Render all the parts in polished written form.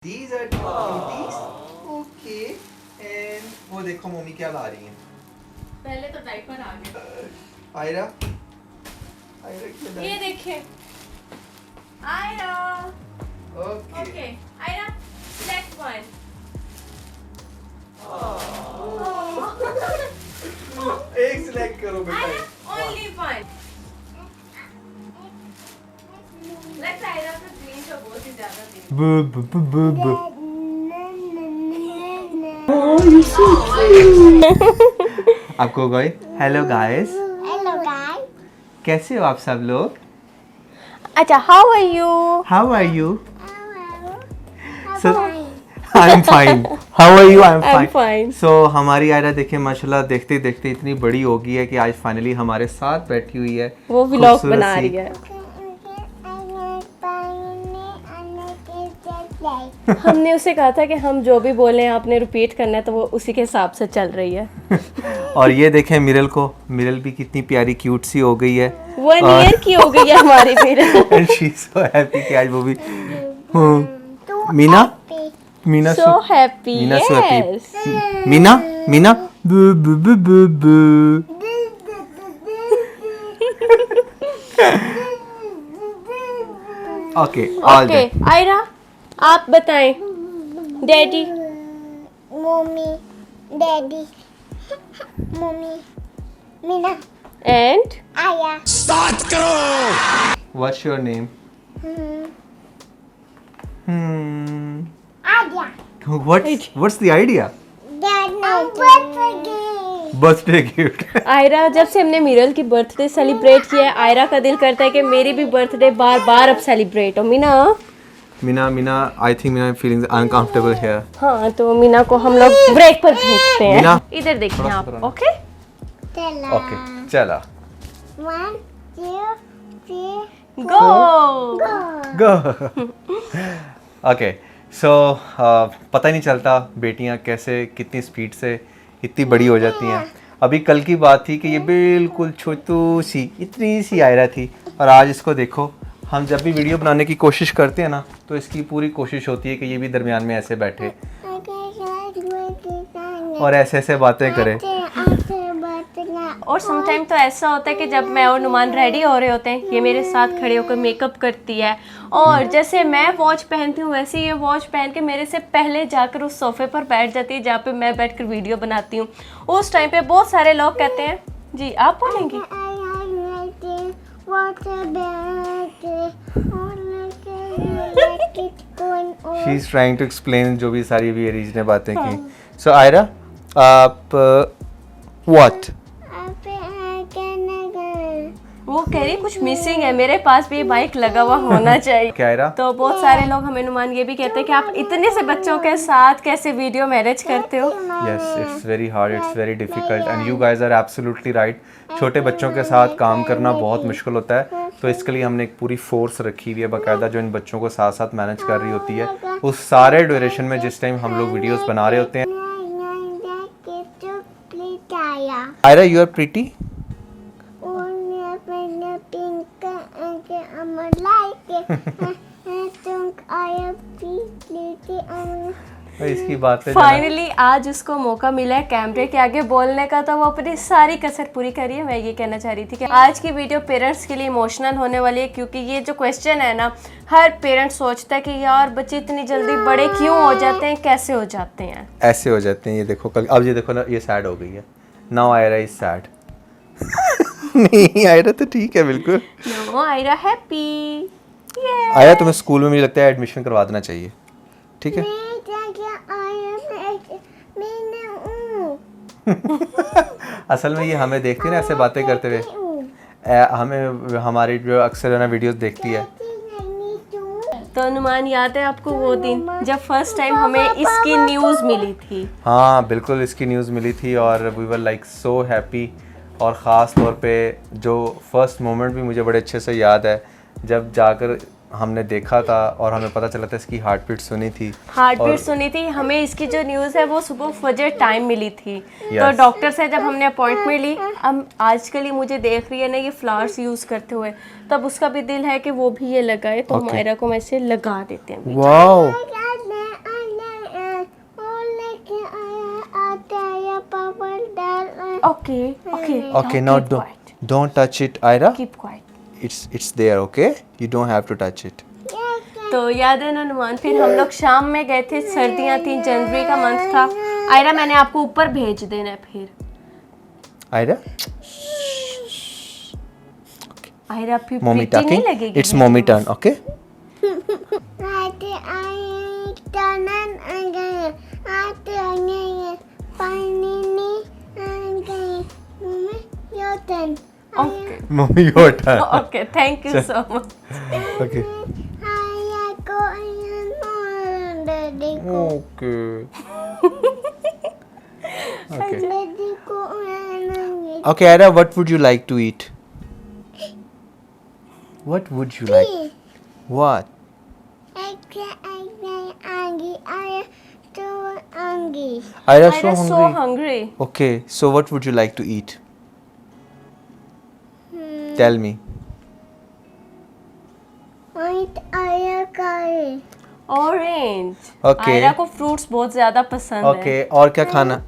These are two cuties. Okay. And वो देखो mummy क्या ला रही हैं. पहले तो डायपर आ गया. आयरा. आयरा क्या ये देखिए. Aira. Okay. Okay. Aira. Select one. एक सिलेक्ट करो बेटा. आयरा. Only one. लगता है आयरा का ग्रीन का बहुत ही ज्यादा दिन. आपको गए हेलो गाइस. Hello guys. कैसे हो आप सब लोग? अच्छा, how are you? How are you? How I am fine. How are you? I am I'm fine. fine. So हमारी आयरा देखिए माशाल्लाह देखते देखते इतनी बड़ी हो गई है कि आज फाइनली हमारे साथ बैठी हुई है. वो व्लॉग खूबसूरत बना सी. रही है. हमने उसे कहा था कि हम जो भी बोले आपने रिपीट करना है, तो वो उसी के हिसाब से चल रही है. और ये देखें मिरल को. मिरल भी कितनी प्यारी क्यूट सी हो गई है. 1 year की हो गई है हमारी फिर. And she is so happy कि आज वो भी. Meena Meena So happy. Meena so Yes. happy. Meena Meena बू बू बू बू बू. ओके ऑल Okay, आयरा आप बताएं. Daddy. Mommy, Daddy, Mommy, Mina, and Aya, what's your name? Aya. What's the idea? Dad, no, birthday. Birthday gift. Aira, जब से हमने मिरल की बर्थडे सेलिब्रेट किया है, आयरा का दिल करता है कि मेरी भी बर्थडे बार बार अब सेलिब्रेट हो. Meena. Meena I think Meena feeling uncomfortable here. हाँ, तो मीना को हम लोग ब्रेक पर भेजते हैं. मीना. इधर देखिए थोड़ा आप. सा ओके. Tella. ओके चला 1, 2, 3, गो. गो. ओके सो पता ही नहीं चलता बेटियां कैसे कितनी स्पीड से इतनी बड़ी हो जाती हैं. अभी कल की बात थी कि ये बिल्कुल छोटू सी इतनी सी आयरा थी और आज इसको देखो. हम जब भी वीडियो बनाने की कोशिश करते हैं ना तो इसकी पूरी कोशिश होती है कि ये भी दरमियान में ऐसे बैठे और ऐसे ऐसे बातें करे. और समटाइम तो ऐसा होता है कि जब मैं और नुमान रेडी हो रहे होते हैं, ये मेरे साथ खड़े होकर मेकअप करती है. और जैसे मैं वॉच पहनती हूँ वैसे ये वॉच पहन के मेरे से पहले जाकर उस सोफे पर बैठ जाती है जहाँ पे मैं बैठकर वीडियो बनाती हूँ. उस टाइम पे बहुत सारे लोग कहते हैं. जी आप बोलेंगी. She is trying to explain जो भी सारी भी अरीज ने बातें की. सो आयरा आप व्हाट वो कह रही कुछ मिसिंग है. मेरे पास भी माइक लगा हुआ होना चाहिए. क्या आयरा? तो बहुत सारे लोग हमें नुमान ये भी कहते हैं कि आप इतने से बच्चों के साथ कैसे वीडियो मैनेज करते हो. Yes, it's very hard, it's very difficult and you guys are absolutely right. छोटे बच्चों के साथ काम करना बहुत मुश्किल होता है. तो इसके लिए हमने एक पूरी फोर्स रखी हुई है बाकायदा जो इन बच्चों को साथ साथ मैनेज कर रही होती है. उस सारे ड्यूरेशन में जिस टाइम हम लोग वीडियोस बना रहे होते हैं. Aira you are pretty. इसकी बात है फाइनली आज उसको मौका मिला है कैमरे के आगे बोलने का, तो वो अपनी सारी कसर पूरी करी है. मैं ये कहना चाह रही थी कि आज की वीडियो पेरेंट्स के लिए इमोशनल होने वाली है, क्योंकि ये जो क्वेश्चन है ना, हर पेरेंट्स सोचता है कि यार बच्चे इतनी जल्दी बड़े क्यों हो जाते हैं, कैसे हो जाते हैं. ऐसे हो जाते हैं. ये देखो कल अब ये देखो ना ये सैड हो गई है. Now Aira is sad. नहीं आयरा तो ठीक है बिल्कुल. No Ayra happy. आयरा तुम्हें स्कूल में मुझे लगता है एडमिशन करवा देना चाहिए. ठीक है. असल में ये हमें देखती है ना ऐसे बातें करते हुए. हमें हमारी जो अक्सर है ना वीडियोस देखती है. तो अनुमान याद है आपको वो दिन जब फर्स्ट टाइम हमें इसकी न्यूज़ मिली थी. हाँ बिल्कुल इसकी न्यूज़ मिली थी और we were like so happy. और ख़ास तौर पे जो फर्स्ट मोमेंट भी मुझे बड़े अच्छे से याद है जब जाकर हमने देखा था और हमें पता चला था इसकी हार्ट बीट सुनी थी. सुनी थी. हमें इसकी जो न्यूज़ है वो सुबह फजर टाइम मिली थी. तो Yes. डॉक्टर से जब हमने अपॉइंटमेंट ली, अब आजकल ही मुझे देख रही है ना ये फ्लावर्स यूज़ करते हुए, तब उसका भी दिल है कि वो भी ये लगाए. तो Okay. मायरा को हम ऐसे लगा देते हैं. Wow. Okay, okay. Okay, now now keep quiet. don't touch it, Ira. Keep quiet. It's there, okay? You don't have to touch it. तो याद है ना नुमान, फिर हम लोग शाम में गए थे, सर्दियाँ थी, जनवरी का मंथ था। आयरा मैंने आपको ऊपर भेज देना है फिर। Ira, आयरा फिर mommy प्रीति नहीं talking. लगेगी। It's mommy turn, okay? Okay. Mommy, your turn. Okay, thank you so much. Okay. Okay. Okay. Okay, Ira, what would you like to eat? What would you like? What? Ira, so Ira hungry. so hungry. Okay, so what would you like to eat? Tell me. Orange. Okay. Ayra को fruits बहुत ज्यादा पसंद है। Okay, और क्या खाना?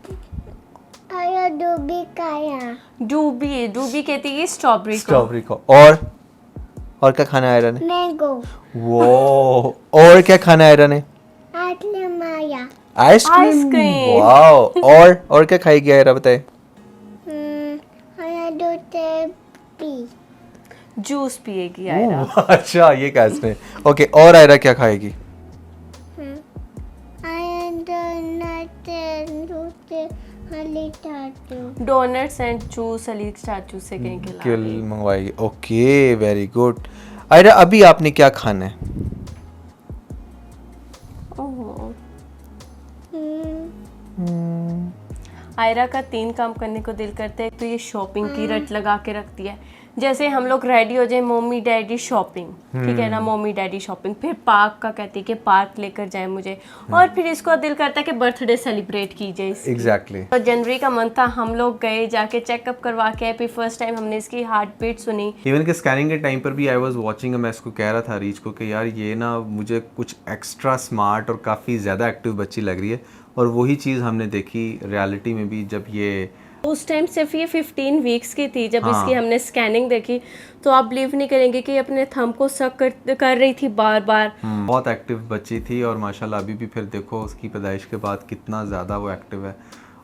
डूबी, डूबी कहती है स्ट्रॉबेरी को। स्ट्रॉबेरी को। और क्या खाना है आयरा ने? मैंगो वो और क्या खाना है आयरा ने? माया आइसक्रीम। आइसक्रीम। वाओ। और क्या खाएगी आयरा, बताए? जूस पिएगी आयरा। अच्छा, ये कैसे? ओके, और आयरा क्या खाएगी? डोनट्स एंड जूस अली चाचू से कहीं के किल लाएगी। मंगवाएगी। Okay, very good. आयरा, अभी आपने क्या खाना है? ओह। आयरा का 3 काम करने को दिल करता है। तो ये शॉपिंग की रट लगा के रखती है। जैसे हम लोग रेडी हो जाए, मम्मी डैडी शॉपिंग, ठीक है ना, मम्मी डैडी शॉपिंग, फिर पार्क का कहती है कि पार्क लेकर जाए मुझे, और फिर इसको दिल करता है कि बर्थडे सेलिब्रेट कीजिए इसकी। एग्जैक्टली। तो जनवरी का मंथ था, हम लोग गए, जाके चेकअप करवा के आए, फिर फर्स्ट टाइम हमने इसकी हार्ट बीट सुनी। इवन के स्कैनिंग के टाइम पर भी आई वाज वाचिंग, मैं इसको कह रहा था रीच को कि यार ये ना मुझे कुछ एक्स्ट्रा स्मार्ट और काफ़ी ज़्यादा एक्टिव बच्ची लग रही है, और वही चीज़ हमने देखी रियलिटी में भी जब ये उस टाइम सिर्फ ये 15 वीक्स की थी जब हाँ। इसकी हमने स्कैनिंग देखी, तो आप बिलीव नहीं करेंगे कि अपने थंब को सक कर रही थी बार बार। बहुत एक्टिव बच्ची थी, और माशाल्लाह अभी भी फिर देखो उसकी पैदाइश के बाद कितना ज़्यादा वो एक्टिव है।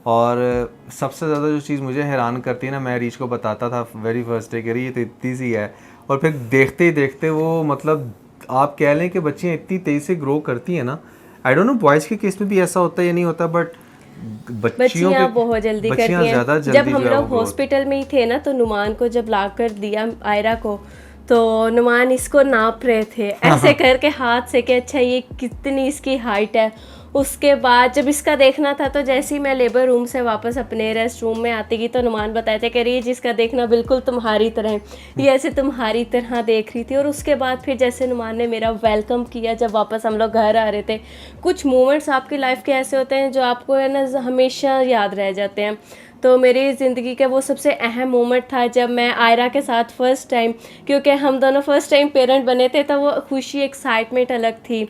और सबसे ज़्यादा जो चीज़ मुझे हैरान करती है ना, मैं रीच को बताता था वेरी फर्स्ट डे, कह रही ये तो इतनी सी है, और फिर देखते ही देखते वो, मतलब आप कह लें कि बच्चियाँ इतनी तेज़ी से ग्रो करती हैं ना। आई डोंट नो बॉयज़ के केस में भी ऐसा होता है या नहीं होता, बट बच्चियाँ बहुत जल्दी करती हैं। जब हम लोग हॉस्पिटल में ही थे ना, तो नुमान को जब ला कर दिया आयरा को, तो नुमान इसको नाप रहे थे ऐसे करके हाथ से कि अच्छा ये कितनी इसकी हाइट है। उसके बाद जब इसका देखना था, तो जैसे ही मैं लेबर रूम से वापस अपने रेस्ट रूम में आती गई, तो नुमान बताया था कि रही जिसका देखना बिल्कुल तुम्हारी तरह है, ये ऐसे तुम्हारी तरह देख रही थी। और उसके बाद फिर जैसे नुमान ने मेरा वेलकम किया जब वापस हम लोग घर आ रहे थे, कुछ मोमेंट्स आपकी लाइफ के ऐसे होते हैं जो आपको है ना हमेशा याद रह जाते हैं। तो मेरी ज़िंदगी का वो सबसे अहम मोमेंट था जब मैं आयरा के साथ फर्स्ट टाइम, क्योंकि हम दोनों फर्स्ट टाइम पेरेंट बने थे, तो वो खुशी एक्साइटमेंट अलग थी।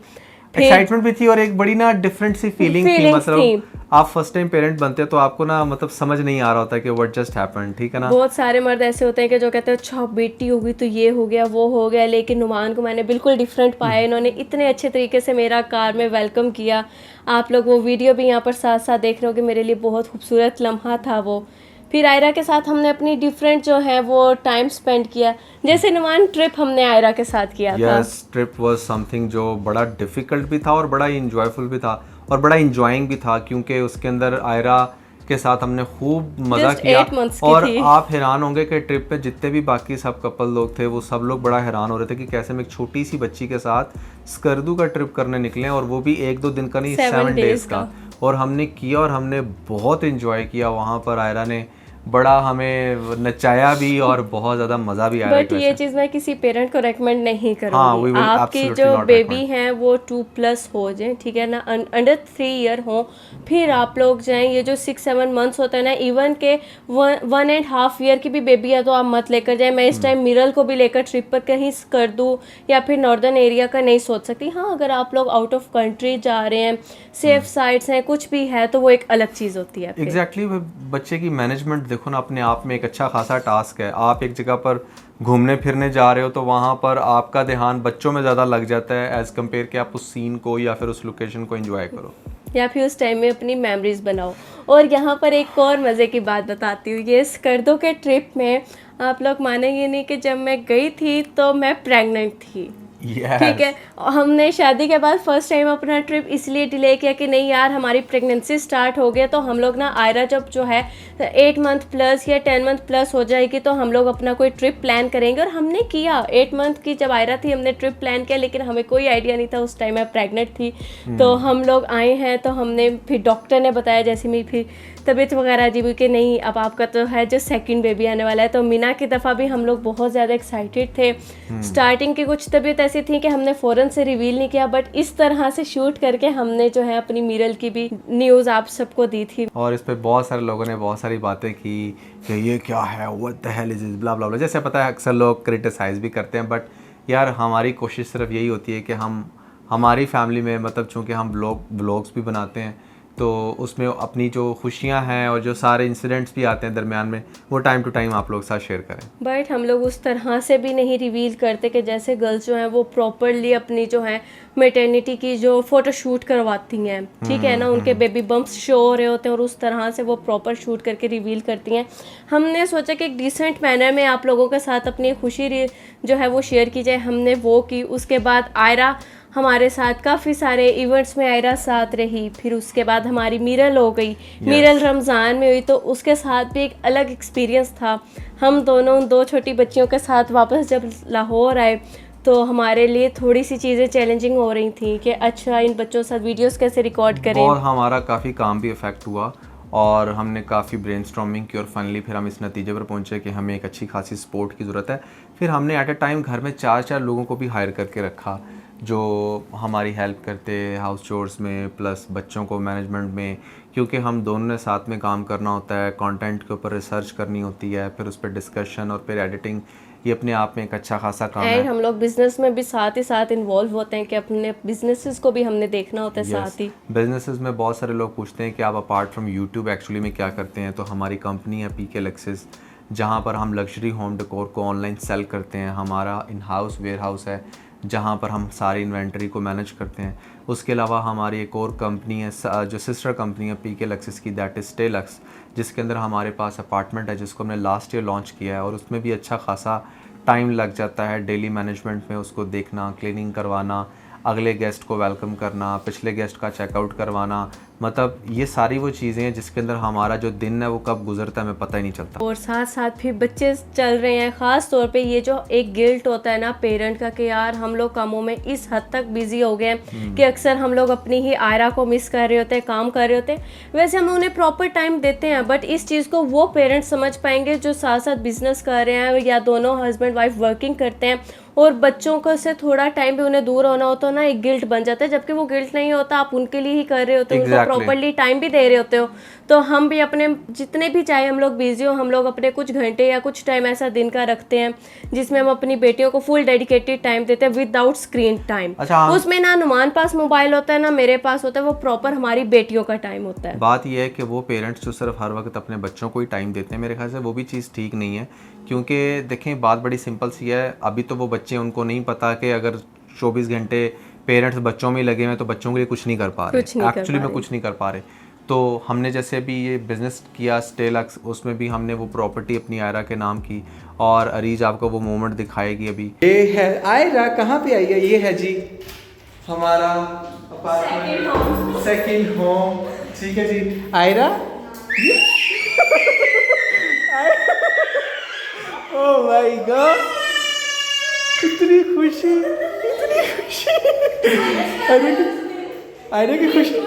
एक्साइटमेंट भी थी, और एक बड़ी ना डिफरेंट सी फीलिंग थी। मतलब आप फर्स्ट टाइम पेरेंट बनते हैं तो आपको ना मतलब समझ नहीं आ रहा होता कि व्हाट जस्ट हैपेंड, ठीक है ना। बहुत सारे मर्द ऐसे होते हैं कि जो कहते हैं अच्छा बेटी होगी तो ये हो गया वो हो गया, लेकिन नुमान को मैंने बिल्कुल डिफरेंट पाया। इन्होंने इतने अच्छे तरीके से मेरा कार में वेलकम किया। आप लोग वो वीडियो भी यहाँ पर साथ साथ देख रहे हो कि मेरे लिए बहुत खूबसूरत लम्हा था वो। फिर आयरा के साथ हमने अपनी डिफरेंट जो है वो टाइम स्पेंड किया। जैसे नुमान ट्रिप हमने आयरा के साथ किया था। यस, ट्रिप वाज समथिंग जो बड़ा डिफिकल्ट भी था और बड़ा इंजॉयफुल भी था और बड़ा इंजॉइंग भी था, क्योंकि उसके अंदर आयरा के साथ हमने खूब मज़ा Just किया। 8 months की और थी। आप हैरान होंगे कि ट्रिप पे जितने भी बाकी सब कपल लोग थे वो सब लोग बड़ा हैरान हो रहे थे कि कैसे हम एक छोटी सी बच्ची के साथ स्कर्दू का ट्रिप करने निकले, और वो भी 1-2 दिन का नहीं, 7 डेज का। और हमने किया और हमने बहुत इंजॉय किया वहाँ पर। आयरा ने बड़ा हमें नचाया भी और बहुत ज़्यादा मज़ा भी आया। बट ये चीज़ मैं किसी पेरेंट को रेकमेंड नहीं हाँ, करूँगी। आपकी जो बेबी हैं वो 2+ हो जाए, ठीक है ना, अंडर 3 ईयर हो, फिर आप लोग जाएं। ये जो 6-7 मंथ्स होता है ना, इवन के 1.5 ईयर की भी बेबी है तो आप मत लेकर जाएं। मैं इस टाइम मिरल को भी लेकर ट्रिप पर कहीं कर दूँ या फिर नॉर्दर्न एरिया का नहीं सोच सकती। हाँ, अगर आप लोग आउट ऑफ कंट्री जा रहे हैं, सेफ साइड्स हैं, कुछ भी है, तो वो एक अलग चीज़ होती है। एग्जैक्टली बच्चे की मैनेजमेंट देखो ना अपने आप में एक अच्छा खासा टास्क है। आप एक जगह पर घूमने फिरने जा रहे हो तो वहाँ पर आपका ध्यान बच्चों में ज़्यादा लग जाता है एज़ कम्पेयर कि आप उस सीन को या फिर उस लोकेशन को एंजॉय करो, या फिर उस टाइम में अपनी मेमोरीज बनाओ। और यहाँ पर एक और मज़े की बात बताती हूँ। ये स्कर्दो के ट्रिप में आप लोग मानेंगे नहीं कि जब मैं गई थी तो मैं प्रेग्नेंट थी। Yes. ठीक है, हमने शादी के बाद फर्स्ट टाइम अपना ट्रिप इसलिए डिले किया कि नहीं यार हमारी प्रेगनेंसी स्टार्ट हो गया तो हम लोग ना आयरा जब जो है 8 मंथ प्लस या 10 मंथ प्लस हो जाएगी तो हम लोग अपना कोई ट्रिप प्लान करेंगे। और हमने किया 8 मंथ की जब आयरा थी हमने ट्रिप प्लान किया, लेकिन हमें कोई आइडिया नहीं था उस टाइम मैं प्रेग्नेंट थी। तो हम लोग आए हैं तो हमने फिर डॉक्टर ने बताया जैसे मेरी फिर तबीयत वगैरह अजीब हुई कि नहीं अब आपका तो है जो सेकंड बेबी आने वाला है। तो मीना की दफ़ा भी हम लोग बहुत ज़्यादा एक्साइटेड थे। स्टार्टिंग की कुछ तबीयत ऐसी थी कि हमने फ़ौरन से रिवील नहीं किया, बट इस तरह से शूट करके हमने जो है अपनी मीरल की भी न्यूज़ आप सबको दी थी। और इस पे बहुत सारे लोगों ने बहुत सारी बातें की कि ये क्या है, what the hell is this, blah blah blah. जैसे पता है अक्सर लोग क्रिटिसाइज़ भी करते हैं, बट यार हमारी कोशिश सिर्फ यही होती है कि हम हमारी फैमिली में मतलब चूँकि हम व्लॉग्स भी बनाते हैं तो उसमें अपनी जो खुशियाँ हैं और जो सारे इंसिडेंट्स भी आते हैं दरमियान में वो टाइम टू टाइम आप लोग साथ शेयर करें। बट हम लोग उस तरह से भी नहीं रिवील करते कि जैसे गर्ल्स जो हैं वो प्रॉपरली अपनी जो है मेटर्निटी की जो फ़ोटो शूट करवाती हैं, ठीक है ना, उनके बेबी बम्प्स शो हो रहे होते हैं और उस तरह से वो प्रॉपर शूट करके रिवील करती हैं। हमने सोचा कि एक डिसेंट मैनर में आप लोगों के साथ अपनी खुशी जो है वो शेयर की जाए, हमने वो की। उसके बाद आयरा हमारे साथ काफ़ी सारे इवेंट्स में आयरा साथ रही। फिर उसके बाद हमारी मीरल हो गई, मीरल रमज़ान में हुई तो उसके साथ भी एक अलग एक्सपीरियंस था। हम दोनों दो छोटी बच्चियों के साथ वापस जब लाहौर आए तो हमारे लिए थोड़ी सी चीज़ें चैलेंजिंग हो रही थी कि अच्छा इन बच्चों के साथ वीडियोस कैसे रिकॉर्ड करें। और हमारा काफ़ी काम भी इफ़ेक्ट हुआ और हमने काफ़ी ब्रेनस्टॉर्मिंग की और फाइनली फिर हम इस नतीजे पर पहुंचे कि हमें एक अच्छी खासी सपोर्ट की ज़रूरत है। फिर हमने एट अ टाइम घर में 4 लोगों को भी हायर करके रखा जो हमारी हेल्प करते हाउस चोर्स में प्लस बच्चों को मैनेजमेंट में, क्योंकि हम दोनों ने साथ में काम करना होता है, कंटेंट के ऊपर रिसर्च करनी होती है, फिर उस पर डिस्कशन और फिर एडिटिंग। ये अपने आप में एक अच्छा खासा काम है। हम लोग बिजनेस में भी साथ ही साथ इन्वॉल्व होते हैं कि अपने बिजनेसेस को भी हमने देखना होता है साथ ही। बिजनेसेस में बहुत सारे लोग पूछते हैं कि आप अपार्ट फ्रॉम यूट्यूब एक्चुअली में क्या करते हैं। तो हमारी कंपनी है पीके लक्सेस, जहाँ पर हम लग्जरी होम डेकोर को ऑनलाइन सेल करते हैं। हमारा इन हाउस वेयर हाउस है जहाँ पर हम सारी इन्वेंटरी को मैनेज करते हैं। उसके अलावा हमारी एक और कंपनी है जो सिस्टर कंपनी है पीके लक्सेस की, दैट इज़ स्टे लक्स, जिसके अंदर हमारे पास अपार्टमेंट है जिसको हमने लास्ट ईयर लॉन्च किया है और उसमें भी अच्छा खासा टाइम लग जाता है डेली मैनेजमेंट में, उसको देखना, क्लीनिंग करवाना, अगले गेस्ट को वेलकम करना, पिछले गेस्ट का चेकआउट करवाना, मतलब ये सारी वो चीज़ें हैं जिसके अंदर हमारा जो दिन है वो कब गुजरता है हमें पता ही नहीं चलता। और साथ साथ फिर बच्चे चल रहे हैं, ख़ास तौर पे ये जो एक गिल्ट होता है ना पेरेंट का कि यार हम लोग कामों में इस हद तक बिजी हो गए हैं कि अक्सर हम लोग अपनी ही आयरा को मिस कर रहे होते हैं, काम कर रहे होते हैं। वैसे हम उन्हें प्रॉपर टाइम देते हैं, बट इस चीज़ को वो पेरेंट्स समझ पाएंगे जो साथ साथ बिजनेस कर रहे हैं या दोनों हस्बैंड वाइफ वर्किंग करते हैं और बच्चों को से थोड़ा टाइम भी उन्हें दूर होना होता है ना, एक गिल्ट बन जाता है, जबकि वो गिल्ट नहीं होता, आप उनके लिए ही कर रहे होते हो, उनको प्रॉपर्ली टाइम भी दे रहे होते हो। तो हम भी अपने जितने भी चाहे हम लोग बिजी हो, हम लोग अपने कुछ घंटे या कुछ टाइम ऐसा दिन का रखते हैं जिसमें हम अपनी बेटियों को फुल डेडिकेटेड टाइम देते हैं विदाउट स्क्रीन टाइम। उसमें ना नुमान पास मोबाइल होता है ना मेरे पास होता है, वो प्रॉपर हमारी बेटियों का टाइम होता है। बात यह है कि वो पेरेंट्स जो सिर्फ हर वक्त अपने बच्चों को ही टाइम देते हैं, मेरे ख्याल से वो भी चीज़ ठीक नहीं है। क्योंकि देखें बात बड़ी सिंपल सी है, अभी तो वो बच्चे उनको नहीं पता कि अगर 24 घंटे पेरेंट्स बच्चों में लगे हुए हैं तो बच्चों के लिए कुछ नहीं कर पा रहे, एक्चुअली में कुछ नहीं कर पा रहे। तो हमने जैसे अभी ये बिज़नेस किया स्टे लक्स, उसमें भी हमने वो प्रॉपर्टी अपनी आयरा के नाम की और अरीज आपको वो मोमेंट दिखाएगी अभी। ये है आयरा, कहाँ पे आई है? ये है जी हमारा अपार्टमेंट, सेकंड होम, ठीक है जी आयरा। ओह माय गॉड, इतनी खुशी, इतनी खुशी, आयरा की खुशी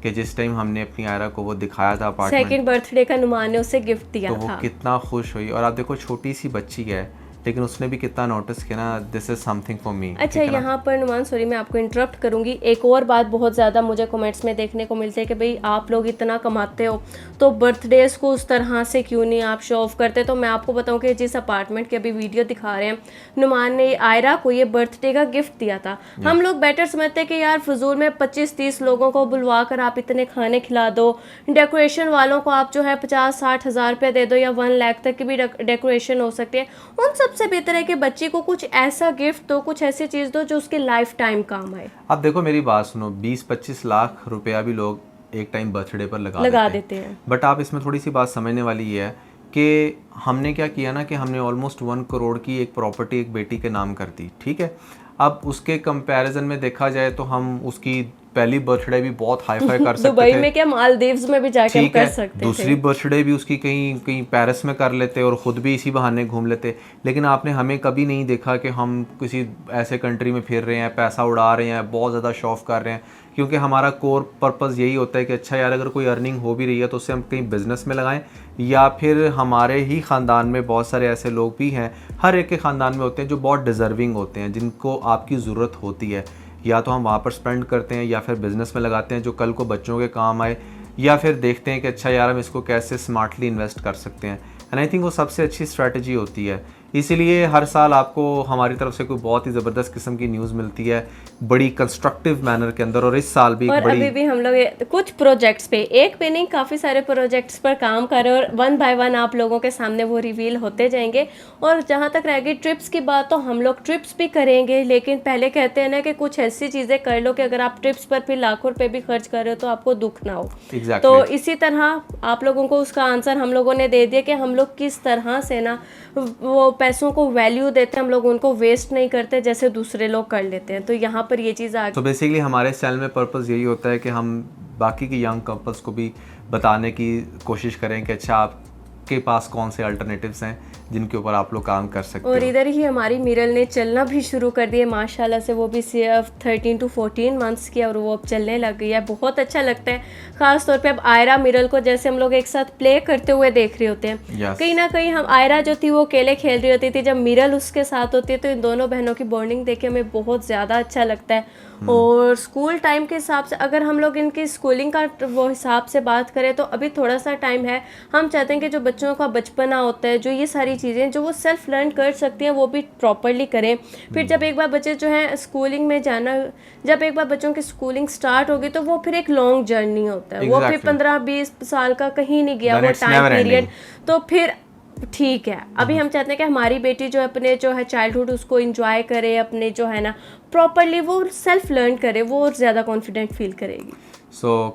कि जिस टाइम हमने अपनी आयरा को वो दिखाया था अपार्टमेंट, सेकंड बर्थडे का नुमान ने उसे गिफ्ट दिया तो वो था, कितना खुश हुई। और आप देखो छोटी सी बच्ची है लेकिन उसने भी कितना नोटिस किया ना, this is something for me. अच्छा, यहाँ पर नुमान सॉरी मैं आपको इंटरप्ट करूंगी, एक और बात बहुत ज़्यादा मुझे कमेंट्स में देखने को मिलती है कि भाई आप लोग इतना कमाते हो तो बर्थडेज को उस तरह से क्यों नहीं आप शो ऑफ करते। तो मैं आपको बताऊं कि जिस अपार्टमेंट की अभी वीडियो दिखा रहे हैं, नुमान ने आयरा को ये बर्थडे का गिफ्ट दिया था। हम लोग बेटर समझते हैं कि यार फजूल में 25-30 लोगों को बुलवा कर आप इतने खाने खिला दो, डेकोरेशन वालों को आप जो है 50-60 हज़ार रुपये दे दो या 1 लाख तक की भी डेकोरेशन हो सकती है। उन सबसे बेहतर है कि बच्चे को कुछ ऐसा गिफ्ट दो, कुछ ऐसी चीज़ दो जो उसके लाइफ टाइम काम आए। अब देखो मेरी बात सुनो, 20-25 लाख रुपया भी लोग एक टाइम बर्थडे पर लगा देते हैं। बट आप इसमें थोड़ी सी बात समझने वाली ये है कि हमने क्या किया ना कि हमने ऑलमोस्ट 1 करोड़ की एक प्रॉपर्टी एक बेटी के नाम कर दी, ठीक है। अब उसके कंपैरिजन में देखा जाए तो हम उसकी पहली बर्थडे भी बहुत हाई फाई कर सकते थे, दुबई में क्या मालदीव्स में भी जाके हम कर सकते थे। दूसरी बर्थडे भी उसकी कहीं पेरिस में कर लेते और ख़ुद भी इसी बहाने घूम लेते। लेकिन आपने हमें कभी नहीं देखा कि हम किसी ऐसे कंट्री में फिर रहे हैं, पैसा उड़ा रहे हैं, बहुत ज़्यादा शो ऑफ कर रहे हैं, क्योंकि हमारा कोर पर्पज़ यही होता है कि अच्छा यार अगर कोई अर्निंग हो भी रही है तो उससे हम कहीं बिज़नेस में लगाएं, या फिर हमारे ही ख़ानदान में बहुत सारे ऐसे लोग भी हैं, हर एक के ख़ानदान में होते हैं जो बहुत डिज़र्विंग होते हैं, जिनको आपकी ज़रूरत होती है, या तो हम वहाँ पर स्पेंड करते हैं या फिर बिज़नेस में लगाते हैं जो कल को बच्चों के काम आए, या फिर देखते हैं कि अच्छा यार हम इसको कैसे स्मार्टली इन्वेस्ट कर सकते हैं। एंड आई थिंक वो सबसे अच्छी स्ट्रैटेजी होती है। इसीलिए हर साल आपको हमारी तरफ से कोई बहुत ही ज़बरदस्त किस्म की न्यूज़ मिलती है बड़ी कंस्ट्रक्टिव मैनर के अंदर, और इस साल भी और अभी भी हम लोग कुछ प्रोजेक्ट्स पे, एक पे नहीं काफ़ी सारे प्रोजेक्ट्स पर काम कर रहे हैं, और 1 बाय 1 आप लोगों के सामने वो रिवील होते जाएंगे। और जहाँ तक रह गई ट्रिप्स की बात, तो हम लोग ट्रिप्स भी करेंगे, लेकिन पहले कहते हैं ना कि कुछ ऐसी चीज़ें कर लो कि अगर आप ट्रिप्स पर फिर लाखों रुपये भी खर्च कर रहे हो तो आपको दुख ना हो। तो इसी तरह आप लोगों को उसका आंसर हम लोगों ने दे दिया कि हम लोग किस तरह से ना वो पैसों को वैल्यू देते हैं, हम लोग उनको वेस्ट नहीं करते जैसे दूसरे लोग कर लेते हैं। तो यहाँ पर ये चीज़ आ गई। तो बेसिकली हमारे चैनल में पर्पस यही होता है कि हम बाकी के यंग कपल्स को भी बताने की कोशिश करें कि अच्छा आपके पास कौन से अल्टरनेटिव्स हैं जिनके ऊपर आप लोग काम कर सकते हो। और इधर ही हमारी मिरल ने चलना भी शुरू कर दिया माशाल्लाह से, वो भी सिर्फ 13 to 14 मंथ्स की, और वो अब चलने लग गई है। बहुत अच्छा लगता है, ख़ास तौर पे अब आयरा मिरल को जैसे हम लोग एक साथ प्ले करते हुए देख रहे होते हैं। कहीं ना कहीं हम आयरा जो थी वो अकेले खेल रही होती थी, जब मिरल उसके साथ होती है तो इन दोनों बहनों की बॉन्डिंग देख के हमें बहुत ज़्यादा अच्छा लगता है। और स्कूल टाइम के हिसाब से अगर हम लोग इनकी स्कूलिंग का वो हिसाब से बात करें तो अभी थोड़ा सा टाइम है। हम चाहते हैं कि जो बच्चों का बचपना होता है, जो ये सारी चीज़ें जो वो सेल्फ लर्न कर सकती हैं वो भी प्रॉपरली करें। फिर जब एक बार बच्चे जो हैं स्कूलिंग में जाना, जब एक बार बच्चों की स्कूलिंग स्टार्ट होगी तो वो फिर एक लॉन्ग जर्नी होता है। वो फिर 15-20 साल का कहीं नहीं गया वो टाइम पीरियड, तो फिर ठीक है। अभी हम चाहते हैं कि हमारी बेटी जो अपने जो है चाइल्डहुड उसको एंजॉय करे, अपने जो है ना प्रॉपरली वो सेल्फ लर्न करे, वो और ज़्यादा कॉन्फिडेंट फील करेगी।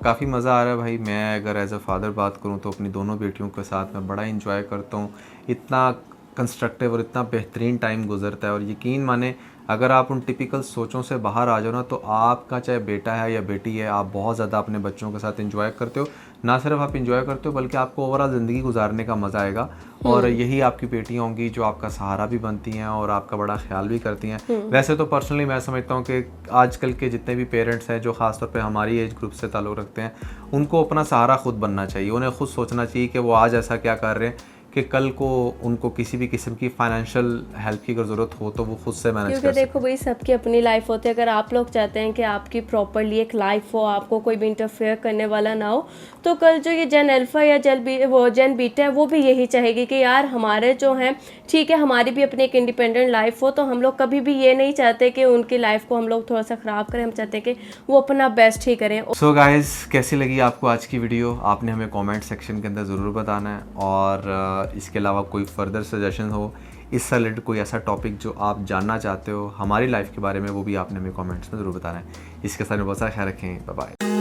काफ़ी मज़ा आ रहा है भाई। मैं अगर एज अ फादर बात करूँ तो अपनी दोनों बेटियों के साथ मैं बड़ा इंजॉय करता हूँ। इतना कंस्ट्रक्टिव और इतना बेहतरीन टाइम गुजरता है, और यकीन माने अगर आप उन टिपिकल सोचों से बाहर आ जाओ ना तो आपका चाहे बेटा है या बेटी है, आप बहुत ज़्यादा अपने बच्चों के साथ एंजॉय करते हो। ना सिर्फ आप एंजॉय करते हो बल्कि आपको ओवरऑल ज़िंदगी गुजारने का मज़ा आएगा, और यही आपकी बेटियाँ होंगी जो आपका सहारा भी बनती हैं और आपका बड़ा ख्याल भी करती हैं। वैसे तो पर्सनली मैं समझता हूँ कि आजकल के जितने भी पेरेंट्स हैं जो ख़ासतौर पे हमारी एज ग्रुप से ताल्लुक़ रखते हैं, उनको अपना सहारा खुद बनना चाहिए। उन्हें खुद सोचना चाहिए कि वो आज ऐसा क्या कर रहे हैं कि कल को उनको किसी भी किस्म की फाइनेंशियल हेल्प की अगर ज़रूरत हो तो वो खुद से मैनेज कर सकते हैं। क्योंकि देखो भाई सबकी अपनी लाइफ होती है। अगर आप लोग चाहते हैं कि आपकी प्रॉपरली एक लाइफ हो, आपको कोई भी इंटरफेयर करने वाला ना हो, तो कल जो ये जेन अल्फ़ा या जेन बीटा है वो भी यही चाहेगी कि यार हमारे जो हैं ठीक है, हमारी भी अपनी एक इंडिपेंडेंट लाइफ हो। तो हम लोग कभी भी ये नहीं चाहते कि उनकी लाइफ को हम लोग थोड़ा सा ख़राब करें, हम चाहते हैं कि वो अपना बेस्ट ही करें। सो गाइस, कैसी लगी आपको आज की वीडियो? आपने हमें कमेंट सेक्शन के अंदर ज़रूर बताना है, और इसके अलावा कोई फर्दर सजेशन हो इससे रिलेटेड, कोई ऐसा टॉपिक जो आप जानना चाहते हो हमारी लाइफ के बारे में, वो भी आपने हमें कमेंट्स में ज़रूर बताना है। इसके साथ में बहुत सारा ख्याल रखें। Bye bye.